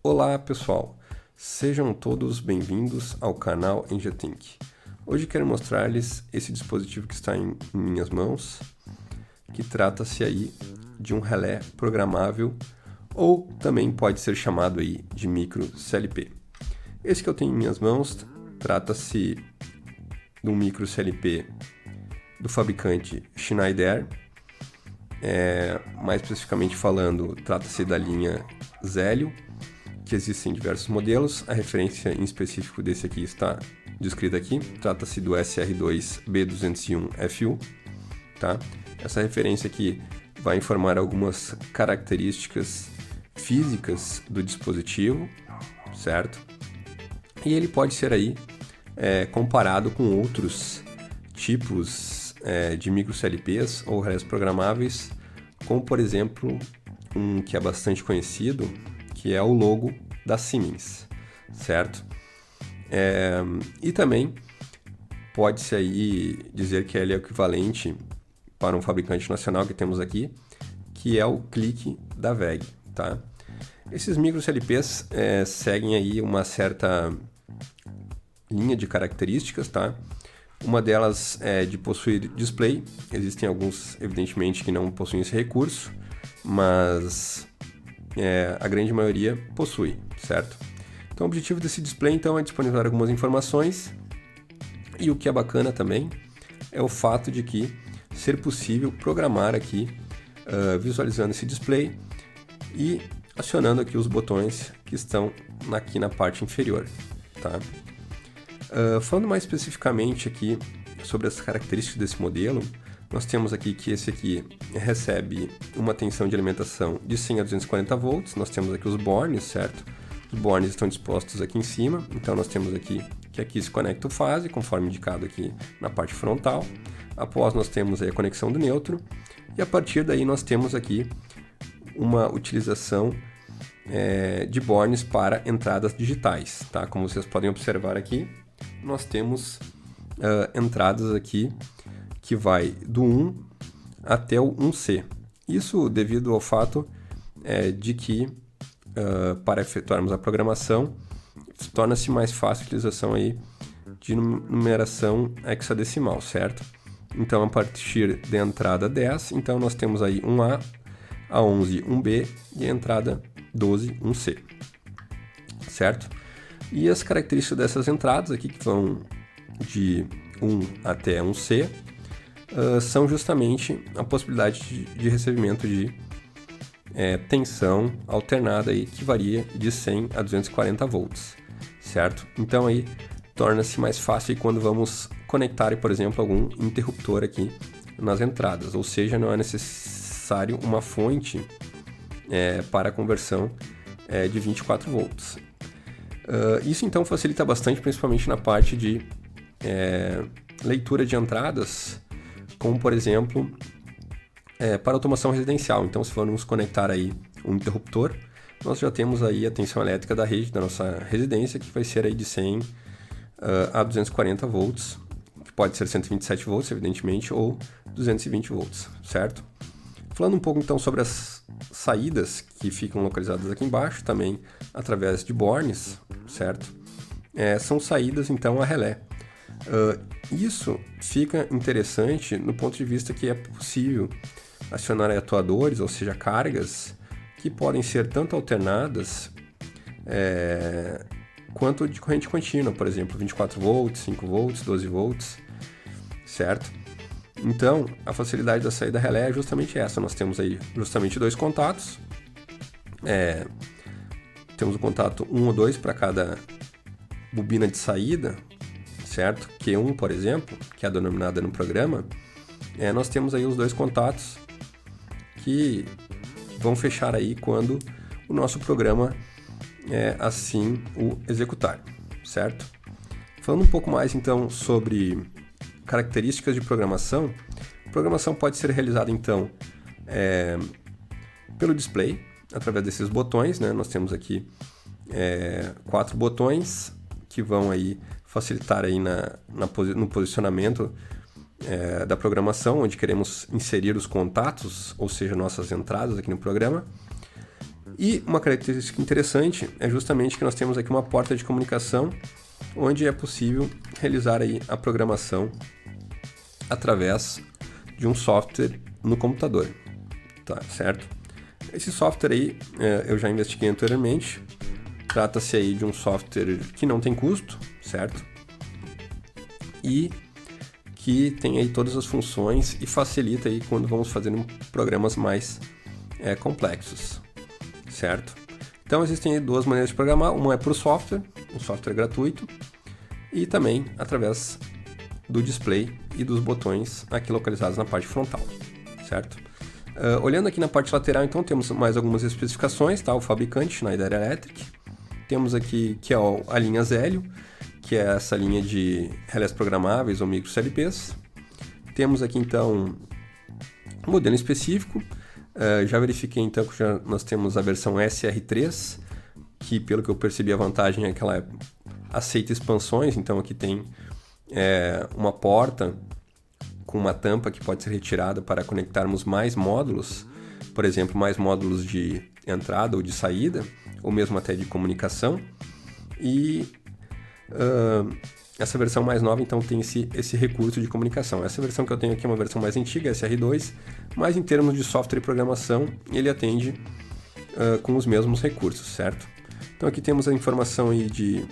Olá pessoal, sejam todos bem-vindos ao canal EngiaThink. Hoje quero mostrar-lhes esse dispositivo que está em minhas mãos, que trata-se aí de um relé programável ou também pode ser chamado aí de micro CLP. Esse que eu tenho em minhas mãos trata-se de um micro CLP do fabricante Schneider. Mais especificamente falando, trata-se da linha Zelio, que existem diversos modelos. A referência em específico desse aqui está descrita aqui. Trata-se do SR2B201FU. Tá? Essa referência aqui vai informar algumas características físicas do dispositivo, certo? E ele pode ser aí comparado com outros tipos de micro CLPs ou relés programáveis, como por exemplo um que é bastante conhecido, que é o logo da Siemens, certo? E também pode-se aí dizer que ele é equivalente para um fabricante nacional que temos aqui, que é o Click da WEG, tá? Esses micro CLPs seguem aí uma certa linha de características, tá? Uma delas é de possuir display. Existem alguns, evidentemente, que não possuem esse recurso, mas a grande maioria possui, certo? Então, o objetivo desse display, então, é disponibilizar algumas informações. E o que é bacana também é o fato de que ser possível programar aqui, visualizando esse display e acionando aqui os botões que estão aqui na parte inferior, tá? Falando mais especificamente aqui sobre as características desse modelo, nós temos aqui que esse aqui recebe uma tensão de alimentação de 100 a 240 volts, nós temos aqui os bornes, certo? Os bornes estão dispostos aqui em cima, então nós temos aqui que aqui se conecta o fase, conforme indicado aqui na parte frontal. Após nós temos aí a conexão do neutro, e a partir daí nós temos aqui uma utilização de bornes para entradas digitais, tá? Como vocês podem observar aqui, nós temos entradas aqui que vai do 1 até o 1C. Isso devido ao fato de que para efetuarmos a programação torna-se mais fácil a utilização aí de numeração hexadecimal, certo? Então a partir da entrada 10, então nós temos aí 1A, a 11 1B e a entrada 12 1C, certo? E as características dessas entradas aqui, que vão de 1 até 1C, são justamente a possibilidade de recebimento de tensão alternada aí, que varia de 100 a 240 volts, certo? Então aí torna-se mais fácil quando vamos conectar, por exemplo, algum interruptor aqui nas entradas, ou seja, não é necessário uma fonte para a conversão de 24 volts. Isso então facilita bastante, principalmente na parte de leitura de entradas, como por exemplo para automação residencial. Então, se formos conectar aí um interruptor, nós já temos aí a tensão elétrica da rede da nossa residência, que vai ser aí de 100 a 240 volts, que pode ser 127 volts, evidentemente, ou 220 volts, certo? Falando um pouco então sobre as saídas que ficam localizadas aqui embaixo, também através de bornes, certo? São saídas então a relé. Isso fica interessante no ponto de vista que é possível acionar atuadores, ou seja, cargas, que podem ser tanto alternadas quanto de corrente contínua, por exemplo, 24 volts, 5 volts, 12 volts, certo? Então, a facilidade da saída relé é justamente essa. Nós temos aí justamente dois contatos. Temos o contato 1 ou 2 para cada bobina de saída, certo? Q1, por exemplo, que é denominada no programa. Nós temos aí os dois contatos que vão fechar aí quando o nosso programa assim o executar, certo? Falando um pouco mais então sobre características de programação, a programação pode ser realizada então pelo display, através desses botões, né? Nós temos aqui 4 botões que vão aí facilitar aí no posicionamento da programação, onde queremos inserir os contatos, ou seja, nossas entradas aqui no programa. E uma característica interessante é justamente que nós temos aqui uma porta de comunicação onde é possível realizar aí a programação através de um software no computador, tá certo? Esse software aí eu já investiguei anteriormente, trata-se aí de um software que não tem custo, certo? E que tem aí todas as funções e facilita aí quando vamos fazer programas mais complexos, certo? Então existem aí duas maneiras de programar, uma é por software, um software gratuito, e também através do display e dos botões aqui localizados na parte frontal, certo? Olhando aqui na parte lateral, então, temos mais algumas especificações, tá? O fabricante, Schneider Electric. Temos aqui que é a linha Zelio, que é essa linha de relés programáveis ou micro CLPs. Temos aqui, então, um modelo específico. Já verifiquei, então, que nós temos a versão SR3, que, pelo que eu percebi, a vantagem é que ela aceita expansões. Então, aqui tem uma porta com uma tampa que pode ser retirada para conectarmos mais módulos, por exemplo, mais módulos de entrada ou de saída, ou mesmo até de comunicação. E essa versão mais nova, então, tem esse recurso de comunicação. Essa versão que eu tenho aqui é uma versão mais antiga, SR2, mas em termos de software e programação, ele atende com os mesmos recursos, certo? Então aqui temos a informação aí de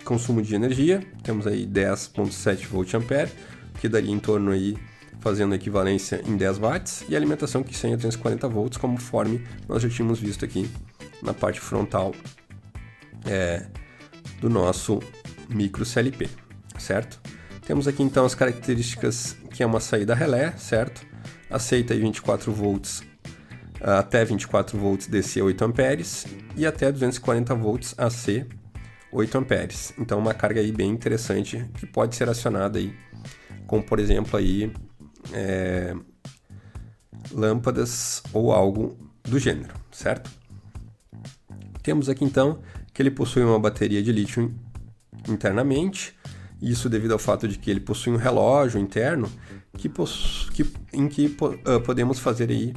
consumo de energia, temos aí 10.7 VA, que daria em torno aí, fazendo a equivalência em 10 watts, e a alimentação que 100 a 240 volts, conforme nós já tínhamos visto aqui na parte frontal do nosso micro CLP, certo? Temos aqui então as características, que é uma saída relé, certo? Aceita aí 24 volts até 24 volts DC 8 amperes e até 240 volts AC 8 amperes. Então uma carga aí bem interessante que pode ser acionada aí, como por exemplo aí lâmpadas ou algo do gênero, certo? Temos aqui então que ele possui uma bateria de lítio internamente, isso devido ao fato de que ele possui um relógio interno em que podemos fazer aí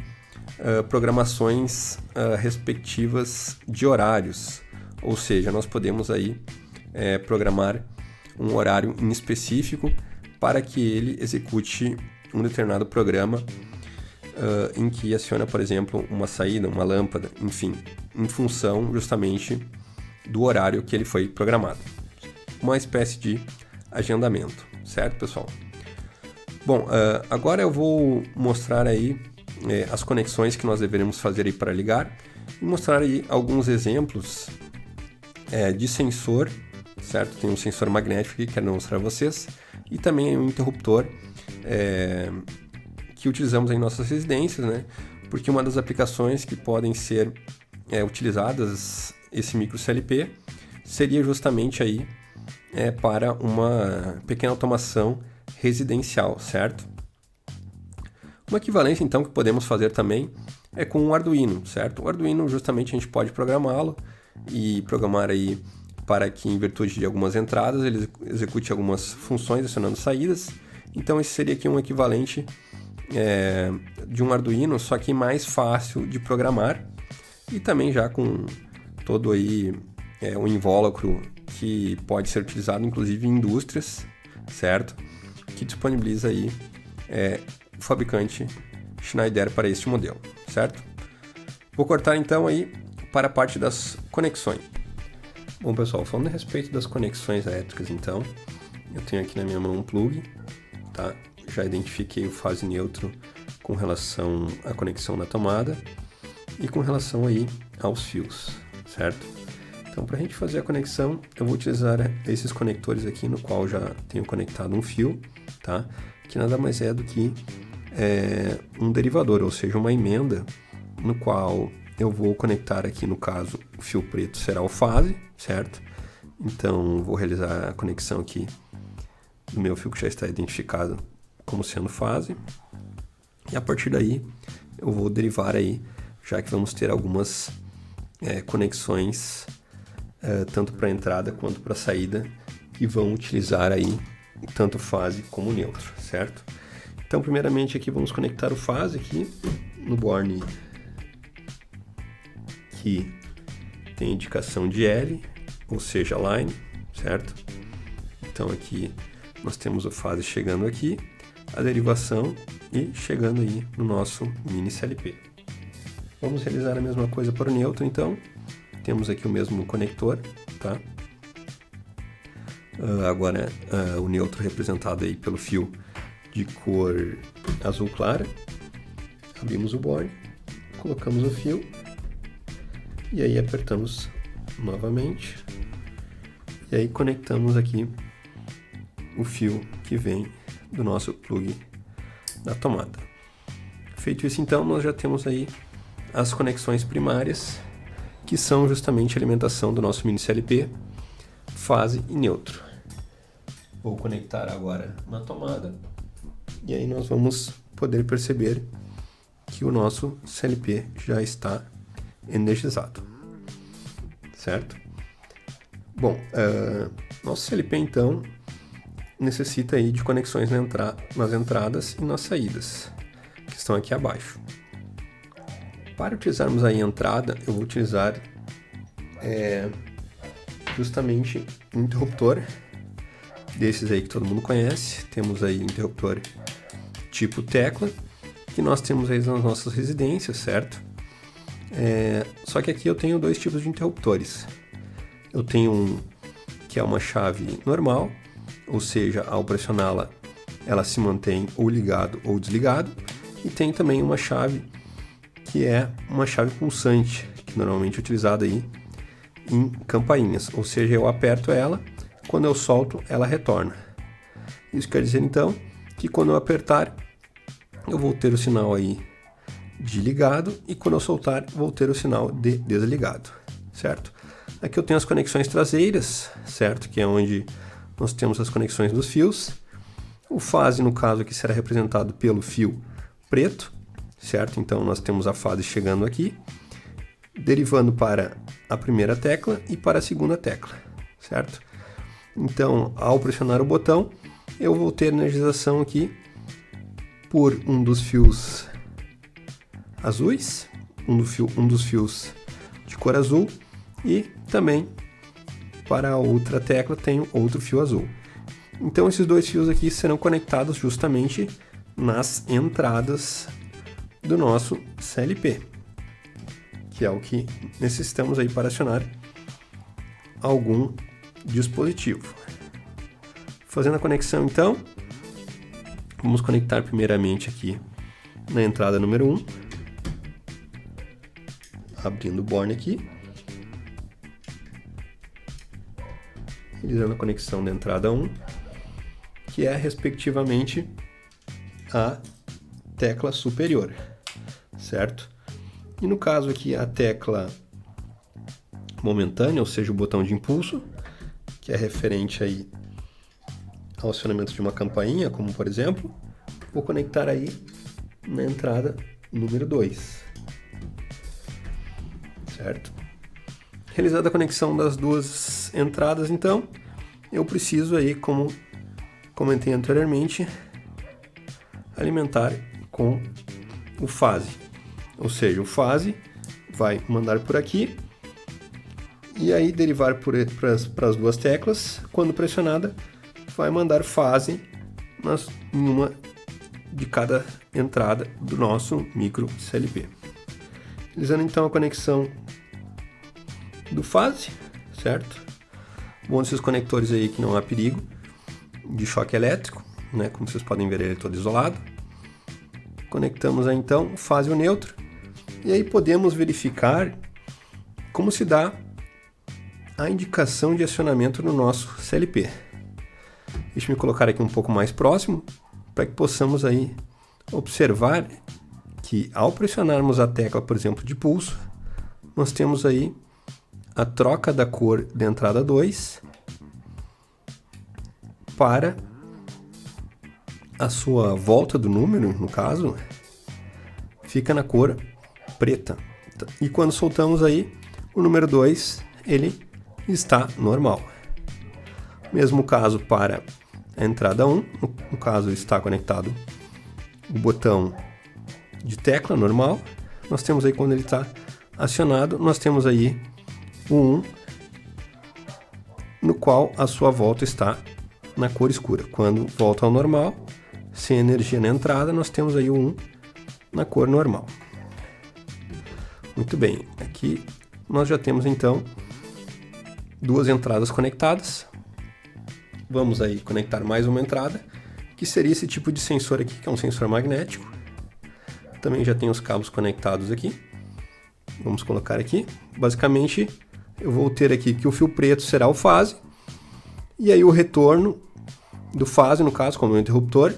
programações respectivas de horários, ou seja, nós podemos aí programar um horário em específico para que ele execute um determinado programa em que aciona, por exemplo, uma saída, uma lâmpada, enfim, em função justamente do horário que ele foi programado. Uma espécie de agendamento, certo, pessoal? Bom, agora eu vou mostrar aí as conexões que nós deveremos fazer aí para ligar e mostrar aí alguns exemplos de sensor, certo? Tem um sensor magnético aqui que quero mostrar a vocês e também um interruptor que utilizamos em nossas residências, né? Porque uma das aplicações que podem ser utilizadas esse micro CLP seria justamente aí para uma pequena automação residencial, certo? Uma equivalência, então, que podemos fazer também é com o Arduino, certo? O Arduino, justamente, a gente pode programá-lo e programar aí para que, em virtude de algumas entradas, ele execute algumas funções acionando saídas. Então, esse seria aqui um equivalente de um Arduino, só que mais fácil de programar e também já com todo aí um invólucro que pode ser utilizado, inclusive, em indústrias, certo? Que disponibiliza aí o fabricante Schneider para este modelo, certo? Vou cortar então aí para a parte das conexões. Bom, pessoal, falando a respeito das conexões elétricas, então, eu tenho aqui na minha mão um plug, tá? Já identifiquei o fase neutro com relação à conexão da tomada e com relação aí aos fios, certo? Então, para a gente fazer a conexão, eu vou utilizar esses conectores aqui, no qual já tenho conectado um fio, tá? Que nada mais é do que um derivador, ou seja, uma emenda, no qual eu vou conectar aqui, no caso, o fio preto será o fase, certo? Então, vou realizar a conexão aqui do meu fio que já está identificado como sendo fase. E a partir daí, eu vou derivar aí, já que vamos ter algumas conexões, tanto para entrada quanto para saída, que vão utilizar aí tanto fase como neutro, certo? Então, primeiramente aqui vamos conectar o fase aqui no borne aqui tem indicação de L, ou seja, line, certo? Então aqui nós temos o fase chegando aqui, a derivação e chegando aí no nosso mini CLP. Vamos realizar a mesma coisa para o neutro, então. Temos aqui o mesmo conector, tá? Agora o neutro representado aí pelo fio de cor azul clara. Abrimos o board, colocamos o fio e aí apertamos novamente e aí conectamos aqui o fio que vem do nosso plug da tomada. Feito isso, então, nós já temos aí as conexões primárias, que são justamente a alimentação do nosso mini CLP, fase e neutro. Vou conectar agora na tomada e aí nós vamos poder perceber que o nosso CLP já está energizado, certo? Bom, nosso CLP então necessita aí de conexões nas entradas e nas saídas, que estão aqui abaixo. Para utilizarmos aí a entrada, eu vou utilizar justamente um interruptor desses aí que todo mundo conhece. Temos aí interruptor tipo tecla, que nós temos aí nas nossas residências, certo? Só que aqui eu tenho dois tipos de interruptores. Eu tenho um que é uma chave normal, ou seja, ao pressioná-la, ela se mantém ou ligado ou desligado. E tem também uma chave que é uma chave pulsante, que normalmente é utilizada aí em campainhas, ou seja, eu aperto ela, quando eu solto, ela retorna. Isso quer dizer então que quando eu apertar, eu vou ter o sinal aí de ligado e quando eu soltar, vou ter o sinal de desligado, certo? Aqui eu tenho as conexões traseiras, certo? Que é onde nós temos as conexões dos fios. O fase, no caso, aqui será representado pelo fio preto, certo? Então nós temos a fase chegando aqui, derivando para a primeira tecla e para a segunda tecla, certo? Então, ao pressionar o botão, eu vou ter energização aqui por um dos fios azuis, um dos fios de cor azul, e também para a outra tecla tem outro fio azul. Então esses dois fios aqui serão conectados justamente nas entradas do nosso CLP, que é o que necessitamos aí para acionar algum dispositivo. Fazendo a conexão então, vamos conectar primeiramente aqui na entrada número 1, abrindo o borne aqui, realizando a conexão da entrada 1, que é respectivamente a tecla superior, certo? E no caso aqui a tecla momentânea, ou seja, o botão de impulso, que é referente aí ao acionamento de uma campainha, como por exemplo, vou conectar aí na entrada número 2, certo? Realizada a conexão das duas entradas, então, eu preciso aí, como comentei anteriormente, alimentar com o fase. Ou seja, o fase vai mandar por aqui e aí derivar para as duas teclas. Quando pressionada, vai mandar fase em uma de cada entrada do nosso micro CLP. Realizando então a conexão do fase, certo? Bom, esses conectores aí que não há perigo de choque elétrico, né? Como vocês podem ver, ele é todo isolado. Conectamos aí então o fase e o neutro e aí podemos verificar como se dá a indicação de acionamento no nosso CLP. Deixa eu me colocar aqui um pouco mais próximo para que possamos aí observar que ao pressionarmos a tecla, por exemplo, de pulso, nós temos aí a troca da cor da entrada 2 para a sua volta do número, no caso, fica na cor preta. E quando soltamos aí, o número 2, ele está normal. Mesmo caso para a entrada 1, no caso está conectado o botão de tecla normal, nós temos aí quando ele está acionado, nós temos aí o 1, no qual a sua volta está na cor escura. Quando volta ao normal, sem energia na entrada, nós temos aí o 1 na cor normal. Muito bem, aqui nós já temos então duas entradas conectadas. Vamos aí conectar mais uma entrada, que seria esse tipo de sensor aqui, que é um sensor magnético. Também já tem os cabos conectados aqui. Vamos colocar aqui. Basicamente, eu vou ter aqui que o fio preto será o fase, e aí o retorno do fase, no caso, como é o interruptor,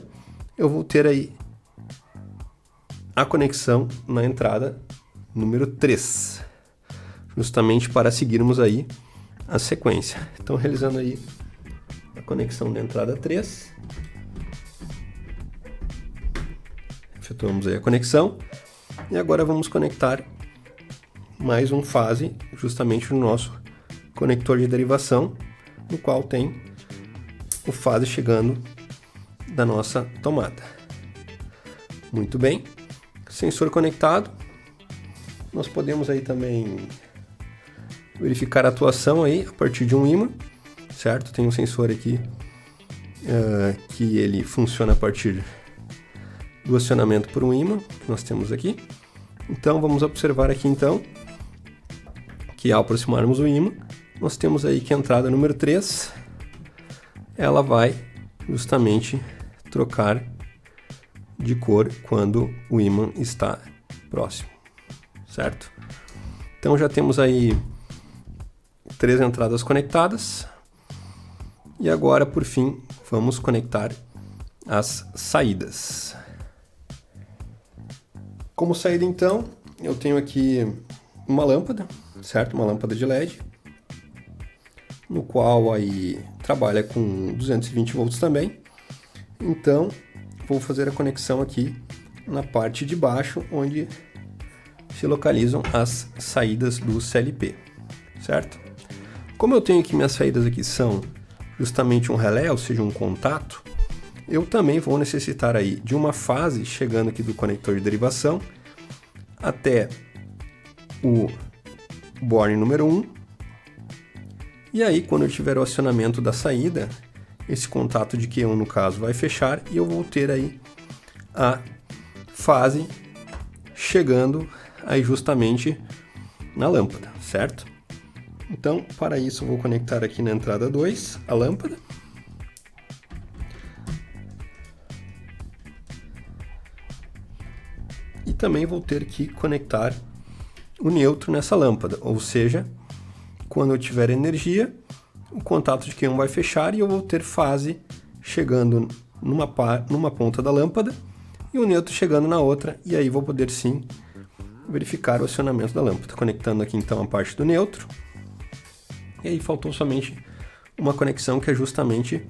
eu vou ter aí a conexão na entrada número 3, justamente para seguirmos aí a sequência. Então, realizando aí a conexão da entrada 3, efetuamos aí a conexão, e agora vamos conectar mais um fase, justamente no nosso conector de derivação, no qual tem o fase chegando da nossa tomada. Muito bem, sensor conectado. Nós podemos aí também verificar a atuação aí a partir de um ímã, certo? Tem um sensor aqui que ele funciona a partir do acionamento por um ímã, que nós temos aqui. Então vamos observar aqui então que ao aproximarmos o ímã, nós temos aí que a entrada número 3, ela vai justamente trocar de cor quando o ímã está próximo, certo? Então já temos aí 3 entradas conectadas, e agora por fim vamos conectar as saídas. Como saída então, eu tenho aqui uma lâmpada, certo? Uma lâmpada de LED, no qual aí trabalha com 220 volts também. Então, vou fazer a conexão aqui na parte de baixo, onde se localizam as saídas do CLP, certo? Como eu tenho aqui minhas saídas aqui são justamente um relé, ou seja, um contato, eu também vou necessitar aí de uma fase chegando aqui do conector de derivação até o borne número 1. E aí, quando eu tiver o acionamento da saída, esse contato de Q1, no caso, vai fechar e eu vou ter aí a fase chegando aí justamente na lâmpada, certo? Então, para isso, eu vou conectar aqui na entrada 2 a lâmpada. E também vou ter que conectar o neutro nessa lâmpada, ou seja, quando eu tiver energia, o contato de Q1 vai fechar e eu vou ter fase chegando numa ponta da lâmpada e o neutro chegando na outra, e aí vou poder sim verificar o acionamento da lâmpada. Conectando aqui então a parte do neutro, e aí faltou somente uma conexão que é justamente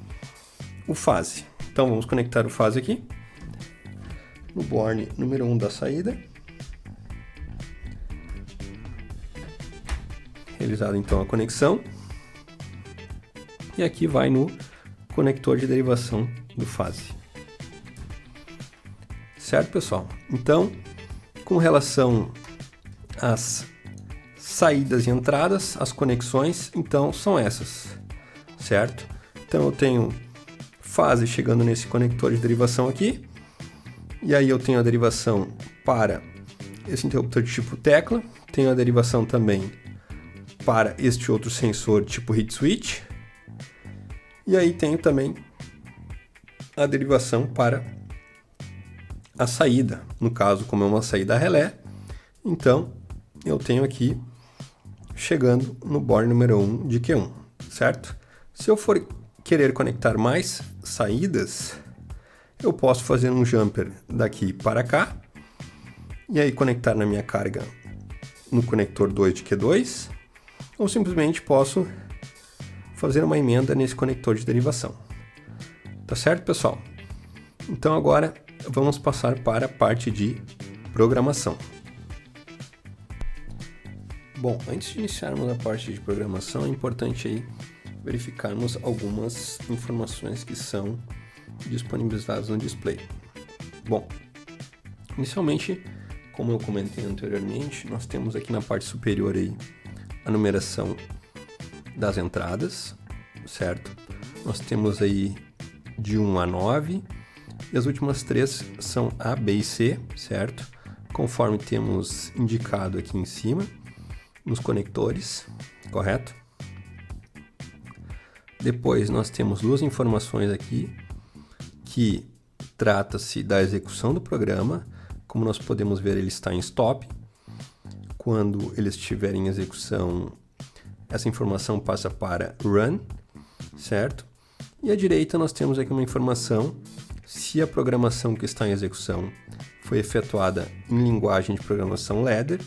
o fase. Então vamos conectar o fase aqui no borne número 1 da saída. Realizada então a conexão, e aqui vai no conector de derivação do fase. Certo, pessoal? Então, com relação às saídas e entradas, as conexões, então são essas, certo? Então eu tenho fase chegando nesse conector de derivação aqui, e aí eu tenho a derivação para esse interruptor de tipo tecla, tenho a derivação também para este outro sensor tipo heat switch, e aí tenho também a derivação para a saída, no caso, como é uma saída relé, então eu tenho aqui chegando no borne número 1 de Q1, certo? Se eu for querer conectar mais saídas, eu posso fazer um jumper daqui para cá, e aí conectar na minha carga no conector 2 de Q2, ou simplesmente posso fazer uma emenda nesse conector de derivação. Tá certo, pessoal? Então agora vamos passar para a parte de programação. Bom, antes de iniciarmos a parte de programação, é importante aí verificarmos algumas informações que são disponibilizadas no display. Bom, inicialmente, como eu comentei anteriormente, nós temos aqui na parte superior aí a numeração das entradas, certo? Nós temos aí de 1 a 9 e as últimas 3 são A, B e C, certo? Conforme temos indicado aqui em cima, nos conectores, correto? Depois nós temos duas informações aqui, que trata-se da execução do programa. Como nós podemos ver, ele está em stop. Quando ele estiver em execução, essa informação passa para run, certo? E à direita nós temos aqui uma informação se a programação que está em execução foi efetuada em linguagem de programação ladder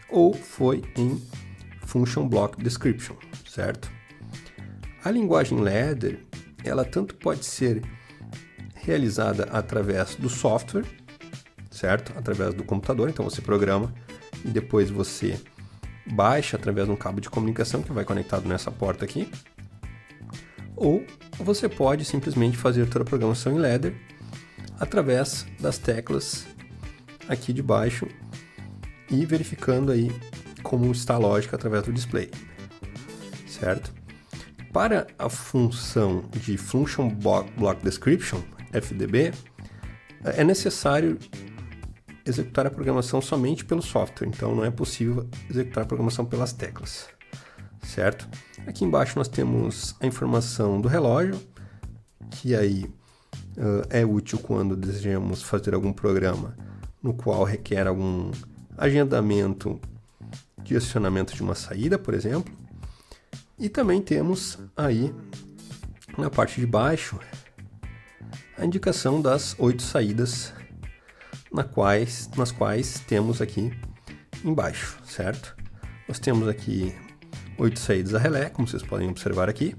ou foi em Function Block Description, certo? A linguagem ladder, ela tanto pode ser realizada através do software, certo? Através do computador, então você programa e depois você baixa através de um cabo de comunicação que vai conectado nessa porta aqui. Ou você pode simplesmente fazer toda a programação em ladder através das teclas aqui de baixo e verificando aí como está a lógica através do display, certo? Para a função de Function Block Description, FDB, é necessário executar a programação somente pelo software, então não é possível executar a programação pelas teclas, certo? Aqui embaixo nós temos a informação do relógio, que aí é útil quando desejamos fazer algum programa no qual requer algum agendamento de acionamento de uma saída, por exemplo. E também temos aí, na parte de baixo, a indicação das 8 saídas nas quais temos aqui embaixo, certo? Nós temos aqui 8 saídas a relé, como vocês podem observar aqui.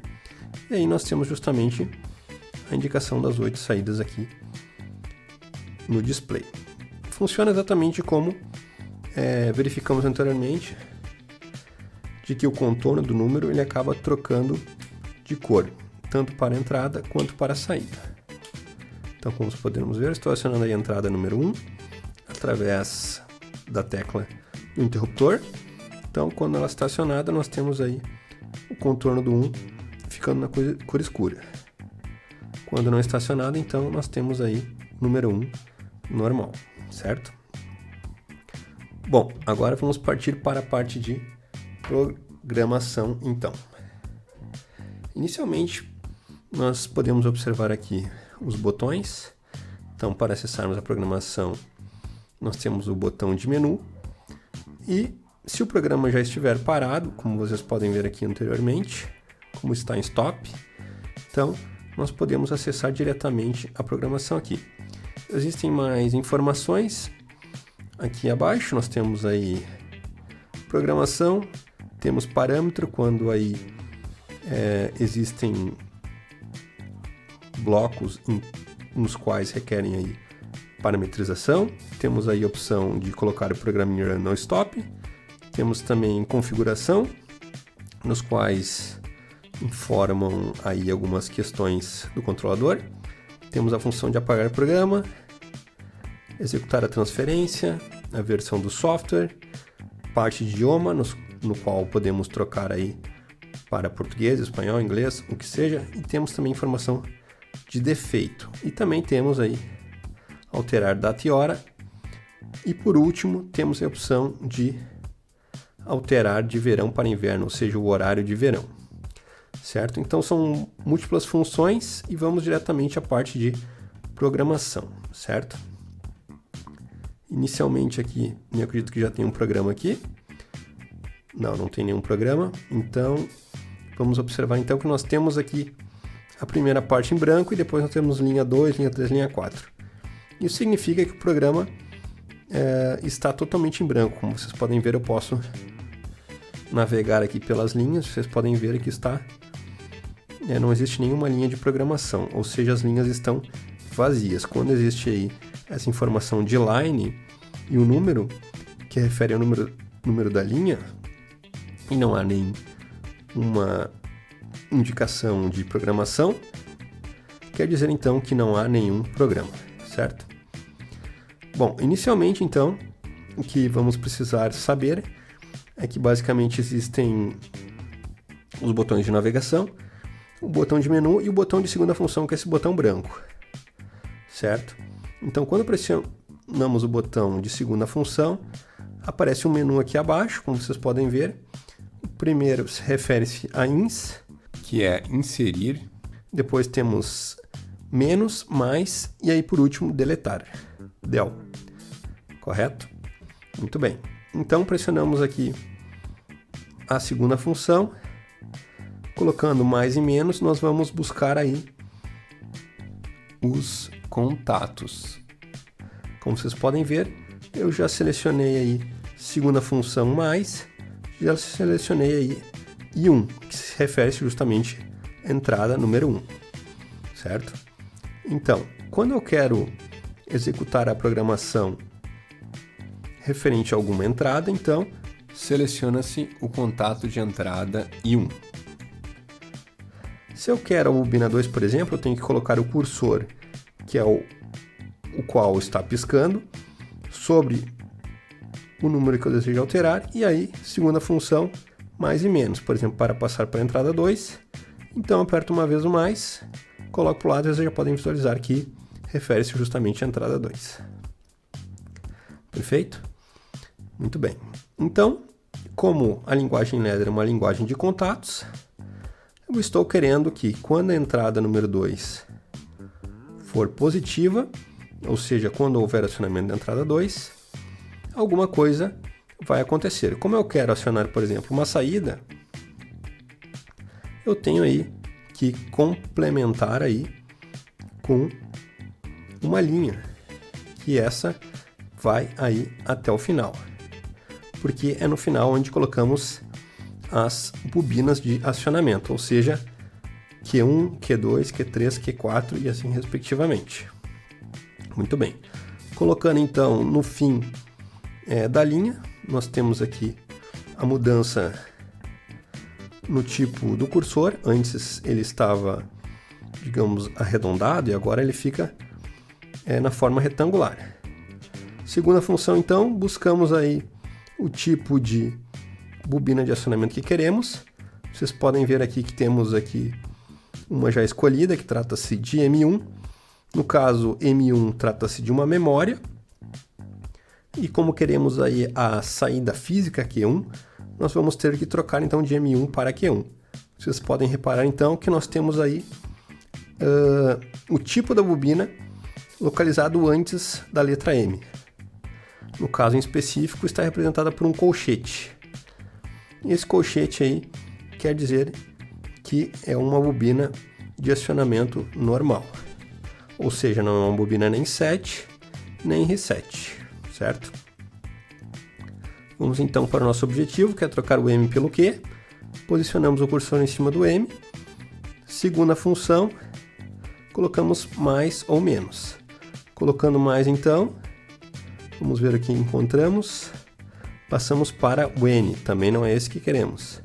E aí nós temos justamente a indicação das 8 saídas aqui no display. Funciona exatamente como verificamos anteriormente, de que o contorno do número ele acaba trocando de cor, tanto para a entrada quanto para a saída. Então, como podemos ver, estou acionando a entrada número 1 através da tecla do interruptor. Então, quando ela está acionada, nós temos aí o contorno do 1 ficando na cor escura. Quando não está acionada, então, nós temos aí número 1 normal, certo? Bom, agora vamos partir para a parte de programação, então. Inicialmente, nós podemos observar aqui os botões. Então, para acessarmos a programação, nós temos o botão de menu. E se o programa já estiver parado, como vocês podem ver aqui anteriormente, como está em stop, então nós podemos acessar diretamente a programação aqui. Existem mais informações. Aqui abaixo nós temos aí programação, temos parâmetro, quando aí existem blocos nos quais requerem aí parametrização. Temos aí a opção de colocar o programa em run no stop. Temos também configuração, nos quais informam aí algumas questões do controlador. Temos a função de apagar o programa, executar a transferência, a versão do software, parte de idioma, no qual podemos trocar aí para português, espanhol, inglês, o que seja. E temos também informação de defeito. E também temos aí alterar data e hora. E por último, temos a opção de alterar de verão para inverno, ou seja, o horário de verão. Certo? Então são múltiplas funções e vamos diretamente à parte de programação, certo? Inicialmente aqui, eu acredito que já tem um programa aqui. Não tem nenhum programa. Então, vamos observar então que nós temos aqui a primeira parte em branco e depois nós temos linha 2, linha 3, linha 4. Isso significa que o programa está totalmente em branco. Como vocês podem ver, eu posso navegar aqui pelas linhas. Vocês podem ver que está... não existe nenhuma linha de programação, ou seja, as linhas estão vazias. Quando existe aí essa informação de line e o número, que refere ao número da linha, e não há nem uma indicação de programação, quer dizer então que não há nenhum programa, certo? Bom, inicialmente então, o que vamos precisar saber é que basicamente existem os botões de navegação, o botão de menu e o botão de segunda função, que é esse botão branco, certo? Então, quando pressionamos o botão de segunda função, aparece um menu aqui abaixo, como vocês podem ver. O primeiro refere-se a ins, que é inserir. Depois temos menos, mais e aí por último deletar, del. Correto? Muito bem. Então pressionamos aqui a segunda função, colocando mais e menos, nós vamos buscar aí os contatos. Como vocês podem ver, eu já selecionei aí segunda função mais, já selecionei aí I1, que se refere justamente à entrada número 1, certo? Então, quando eu quero executar a programação referente a alguma entrada, então seleciona-se o contato de entrada I1. Se eu quero a bobina 2, por exemplo, eu tenho que colocar o cursor, que é o qual está piscando, sobre o número que eu desejo alterar, e aí, segunda função, mais e menos. Por exemplo, para passar para a entrada 2, então eu aperto uma vez o mais, coloco para o lado e vocês já podem visualizar que refere-se justamente à entrada 2. Perfeito? Muito bem. Então, como a linguagem ladder é uma linguagem de contatos, eu estou querendo que quando a entrada número 2 for positiva, ou seja, quando houver acionamento da entrada 2, alguma coisa vai acontecer. Como eu quero acionar, por exemplo, uma saída, eu tenho aí que complementar aí com uma linha, que essa vai aí até o final, porque é no final onde colocamos as bobinas de acionamento, ou seja, Q1, Q2, Q3, Q4 e assim respectivamente. Muito bem. Colocando então no fim da linha, nós temos aqui a mudança no tipo do cursor. Antes ele estava, digamos, arredondado e agora ele fica na forma retangular. Segunda função, então, buscamos aí o tipo de bobina de acionamento que queremos. Vocês podem ver aqui que temos aqui uma já escolhida, que trata-se de M1. No caso, M1 trata-se de uma memória. E como queremos aí a saída física Q1, nós vamos ter que trocar então de M1 para Q1. Vocês podem reparar então que nós temos aí o tipo da bobina localizado antes da letra M. No caso em específico, está representada por um colchete. E esse colchete aí quer dizer que é uma bobina de acionamento normal. Ou seja, não é uma bobina nem set, nem reset, certo? Vamos então para o nosso objetivo, que é trocar o M pelo Q. Posicionamos o cursor em cima do M. Segunda função, colocamos mais ou menos. Colocando mais então, vamos ver o que encontramos. Passamos para o N, também não é esse que queremos.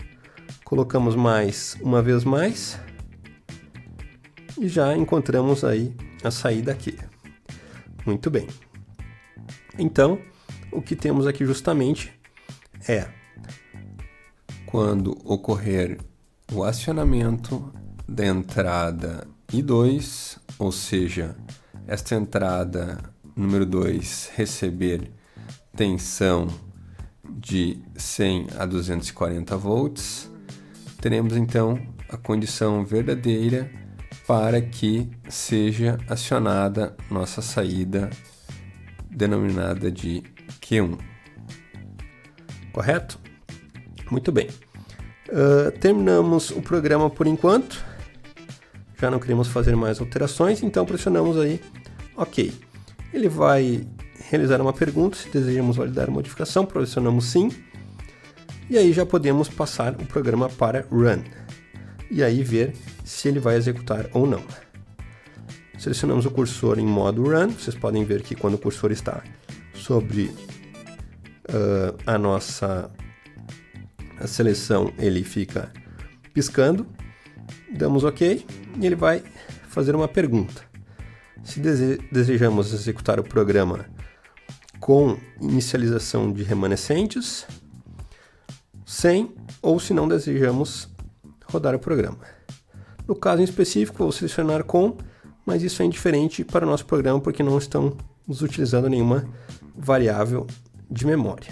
Colocamos mais uma vez mais. E já encontramos aí a saída aqui. Muito bem. Então, o que temos aqui justamente é quando ocorrer o acionamento da entrada I2, ou seja, esta entrada número 2 receber tensão de 100 a 240 volts, teremos então a condição verdadeira para que seja acionada nossa saída denominada de Q1. Correto? Muito bem. Terminamos o programa por enquanto. Já não queremos fazer mais alterações, então pressionamos aí OK. Ele vai realizar uma pergunta se desejamos validar a modificação, pressionamos sim. E aí já podemos passar o programa para Run. E aí ver se ele vai executar ou não. Selecionamos o cursor em modo Run. Vocês podem ver que quando o cursor está sobre a nossa seleção, ele fica piscando. Damos OK e ele vai fazer uma pergunta. Se desejamos executar o programa com inicialização de remanescentes, sem, ou se não desejamos rodar o programa. No caso em específico, vou selecionar com, mas isso é indiferente para o nosso programa porque não estamos utilizando nenhuma variável de memória.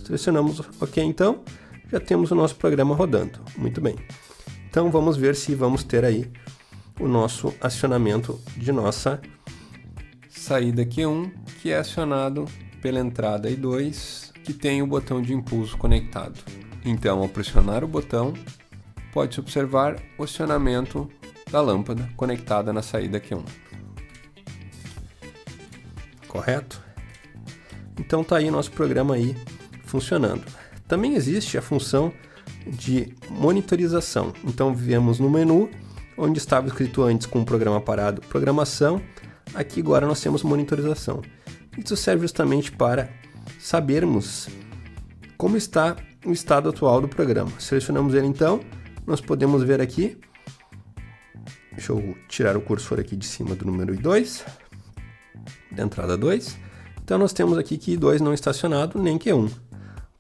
Selecionamos OK, então já temos o nosso programa rodando. Muito bem. Então vamos ver se vamos ter aí o nosso acionamento de nossa saída Q1, que é acionado pela entrada I2, que tem o botão de impulso conectado. Então, ao pressionar o botão, pode-se observar o acionamento da lâmpada conectada na saída Q1. Correto? Então está aí nosso programa aí funcionando. Também existe a função de monitorização. Então viemos no menu, onde estava escrito antes com o programa parado, programação. Aqui agora nós temos monitorização. Isso serve justamente para sabermos como está o estado atual do programa. Selecionamos ele então, nós podemos ver aqui. Deixa eu tirar o cursor aqui de cima do número I2, da entrada 2. Então nós temos aqui que I2 não está acionado, nem Q1.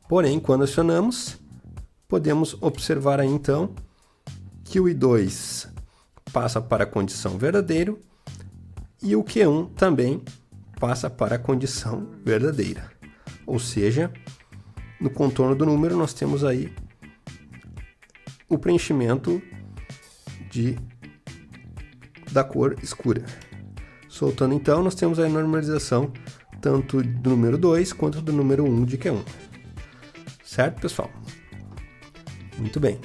Porém, quando acionamos, podemos observar aí então que o I2 passa para a condição verdadeiro e o Q1 também passa para a condição verdadeira. Ou seja, no contorno do número nós temos aí o preenchimento da cor escura. Soltando então, nós temos a normalização tanto do número 2 quanto do número 1 de Q1. Certo, pessoal? Muito bem.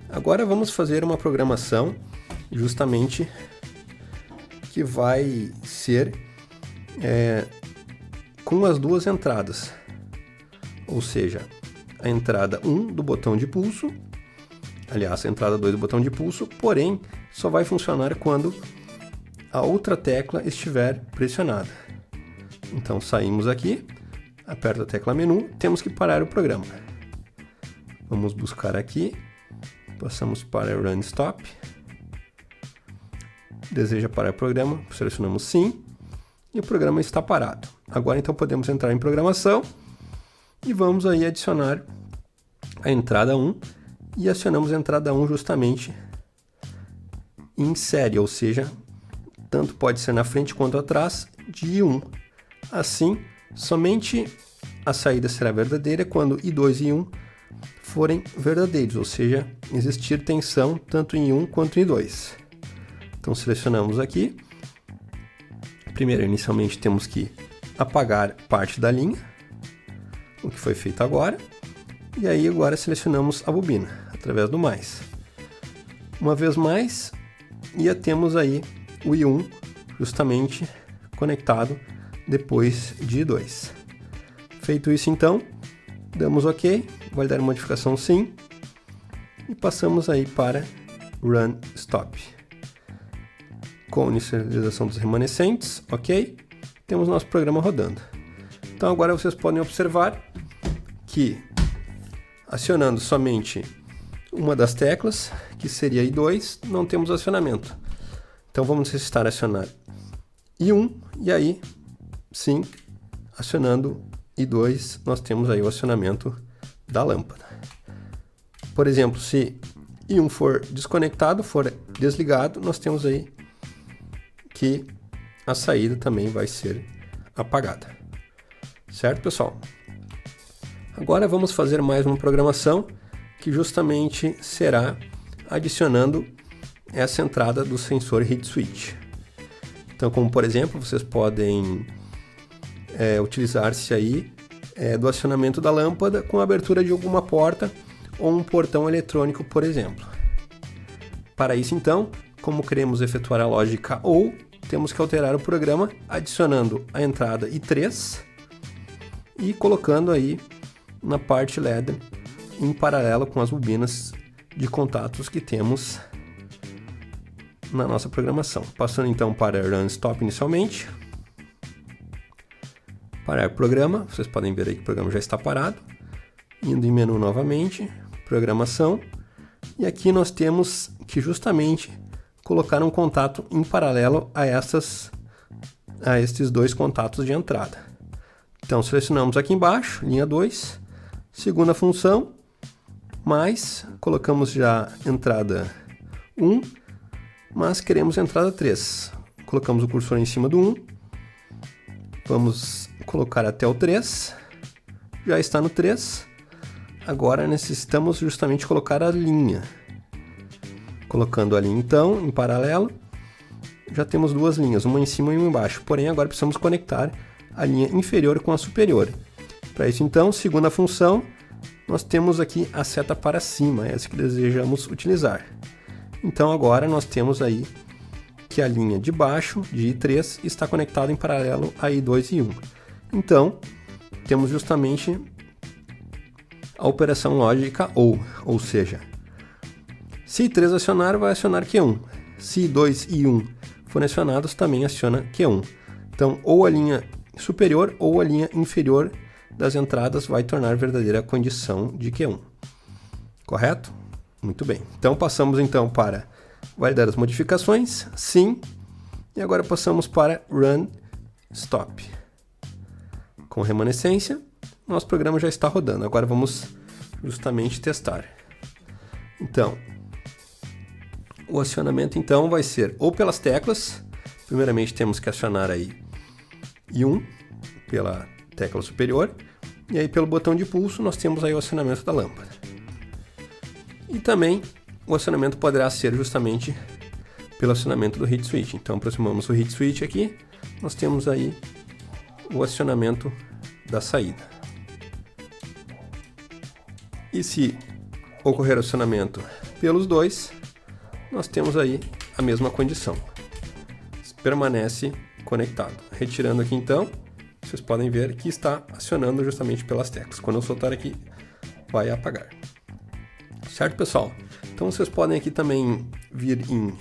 Agora vamos fazer uma programação justamente que vai ser com as duas entradas. Ou seja, a entrada 1 do botão de pulso, aliás, a entrada 2 do botão de pulso, porém, só vai funcionar quando a outra tecla estiver pressionada. Então, saímos aqui, aperto a tecla menu, temos que parar o programa. Vamos buscar aqui, passamos para Run Stop. Deseja parar o programa, selecionamos sim, e o programa está parado. Agora, então, podemos entrar em programação e vamos aí adicionar a entrada 1 e acionamos a entrada 1 justamente em série, ou seja, tanto pode ser na frente quanto atrás de I1. Assim, somente a saída será verdadeira quando I2 e I1 forem verdadeiros, ou seja, existir tensão tanto em I1 quanto em I2. Então selecionamos aqui. Primeiro, inicialmente temos que apagar parte da linha, o que foi feito agora. E aí agora selecionamos a bobina, através do mais. Uma vez mais, e temos aí o I1 justamente conectado depois de I2. Feito isso então, damos OK, validar a modificação sim, e passamos aí para Run Stop. Com inicialização dos remanescentes, OK, temos nosso programa rodando. Então agora vocês podem observar que acionando somente uma das teclas, que seria I2, não temos acionamento. Então vamos necessitar acionar I1 e aí, sim, acionando I2, nós temos aí o acionamento da lâmpada. Por exemplo, se I1 for desconectado, for desligado, nós temos aí que a saída também vai ser apagada. Certo, pessoal? Agora vamos fazer mais uma programação que justamente será adicionando essa entrada do sensor heat switch. Então, como por exemplo, vocês podem utilizar-se aí do acionamento da lâmpada com a abertura de alguma porta ou um portão eletrônico, por exemplo. Para isso, então, como queremos efetuar a lógica OU, temos que alterar o programa adicionando a entrada I3 e colocando aí na parte LED em paralelo com as bobinas de contatos que temos na nossa programação. Passando então para Run Stop inicialmente. Parar o programa, vocês podem ver aí que o programa já está parado. Indo em menu novamente, programação. E aqui nós temos que justamente colocar um contato em paralelo a estes dois contatos de entrada. Então, selecionamos aqui embaixo, linha 2, segunda função, mais, colocamos já entrada 1, mas queremos entrada 3. Colocamos o cursor em cima do 1, vamos colocar até o 3, já está no 3, agora necessitamos justamente colocar a linha. Colocando a linha então, em paralelo, já temos duas linhas, uma em cima e uma embaixo, porém agora precisamos conectar a linha inferior com a superior. Para isso então, segunda função, nós temos aqui a seta para cima, essa que desejamos utilizar. Então agora nós temos aí que a linha de baixo, de I3, está conectada em paralelo a I2 e I1. Então, temos justamente a operação lógica ou seja, se I3 acionar, vai acionar Q1. Se I2 e I1 forem acionados, também aciona Q1. Então, ou a linha superior ou a linha inferior das entradas vai tornar verdadeira a condição de Q1. Correto? Muito bem. Então, passamos então para validar as modificações. Sim. E agora passamos para Run Stop. Com remanescência, nosso programa já está rodando. Agora vamos justamente testar. Então, o acionamento então vai ser ou pelas teclas. Primeiramente temos que acionar aí I1 pela tecla superior. E aí pelo botão de pulso nós temos aí o acionamento da lâmpada. E também o acionamento poderá ser justamente pelo acionamento do hit switch. Então aproximamos o hit switch aqui. Nós temos aí o acionamento da saída. E se ocorrer acionamento pelos dois, nós temos aí a mesma condição. Permanece conectado. Retirando aqui então, vocês podem ver que está acionando justamente pelas teclas. Quando eu soltar aqui, vai apagar. Certo, pessoal? Então vocês podem aqui também vir em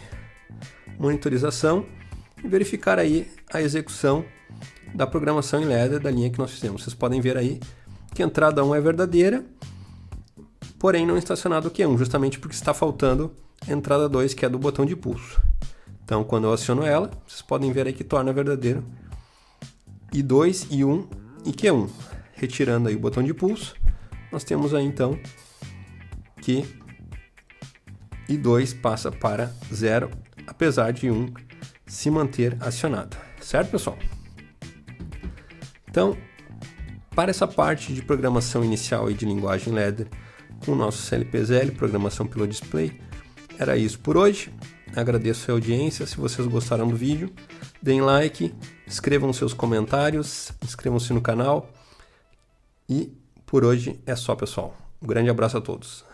monitorização e verificar aí a execução da programação em ladder da linha que nós fizemos. Vocês podem ver aí que a entrada 1 é verdadeira, porém não está acionado o Q1, justamente porque está faltando a entrada 2, que é do botão de pulso. Então, quando eu aciono ela, vocês podem ver aí que torna verdadeiro I2, I1 e Q1. Retirando aí o botão de pulso, nós temos aí então que I2 passa para 0, apesar de I1 se manter acionado. Certo, pessoal? Então, para essa parte de programação inicial e de linguagem ladder, com o nosso CLPZL, programação pelo display, era isso por hoje. Agradeço a audiência. Se vocês gostaram do vídeo, deem like, escrevam seus comentários, inscrevam-se no canal. E por hoje é só, pessoal. Um grande abraço a todos.